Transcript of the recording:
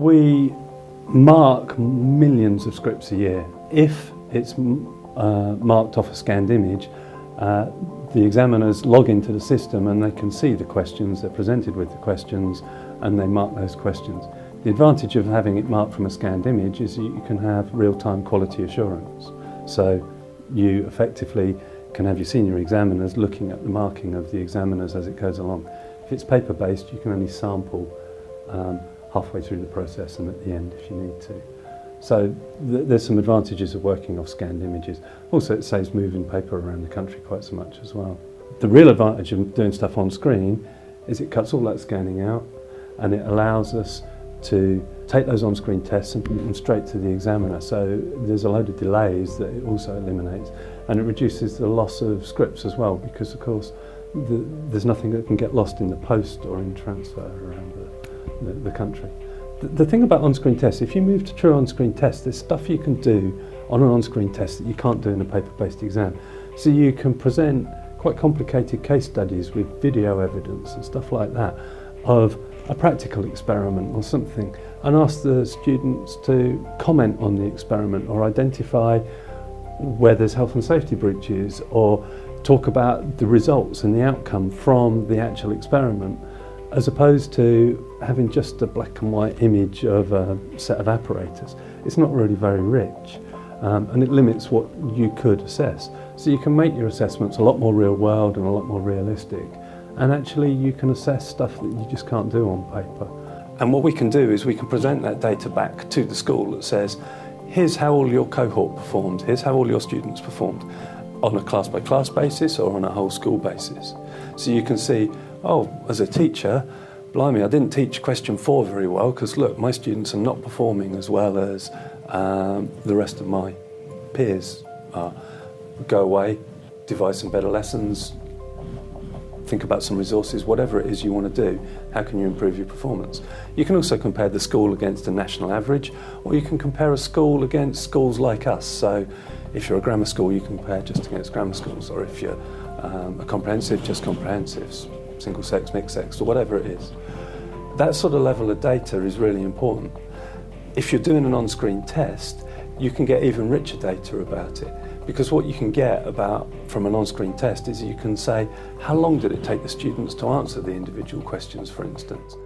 We mark millions of scripts a year. If it's marked off a scanned image, the examiners log into the system and they can see the questions, they're presented with the questions, and they mark those questions. The advantage of having it marked from a scanned image is you can have real-time quality assurance. So you effectively can have your senior examiners looking at the marking of the examiners as it goes along. If it's paper-based, you can only sample halfway through the process and at the end if you need to. So there's some advantages of working off scanned images. Also, it saves moving paper around the country quite so much as well. The real advantage of doing stuff on screen is it cuts all that scanning out, and it allows us to take those on-screen tests and put them straight to the examiner. So there's a load of delays that it also eliminates, and it reduces the loss of scripts as well, because of course there's nothing that can get lost in the post or in transfer around the country. The thing about on-screen tests, if you move to true on-screen tests, there's stuff you can do on an on-screen test that you can't do in a paper-based exam. So you can present quite complicated case studies with video evidence and stuff like that of a practical experiment or something, and ask the students to comment on the experiment or identify where there's health and safety breaches, or talk about the results and the outcome from the actual experiment, as opposed to having just a black and white image of a set of apparatus. It's not really very rich, and it limits what you could assess. So you can make your assessments a lot more real world and a lot more realistic, and actually you can assess stuff that you just can't do on paper. And what we can do is we can present that data back to the school that says, here's how all your cohort performed, here's how all your students performed, on a class-by-class basis or on a whole school basis. So you can see, oh, as a teacher, blimey, I didn't teach question 4 very well because look, my students are not performing as well as the rest of my peers are. Go away, devise some better lessons, think about some resources, whatever it is you want to do, how can you improve your performance? You can also compare the school against a national average, or you can compare a school against schools like us. So if you're a grammar school, you can compare just against grammar schools, or if you're a comprehensive, just comprehensives, single sex, mixed sex, or whatever it is. That sort of level of data is really important. If you're doing an on-screen test, you can get even richer data about it, because what you can get from an on-screen test is you can say, how long did it take the students to answer the individual questions, for instance?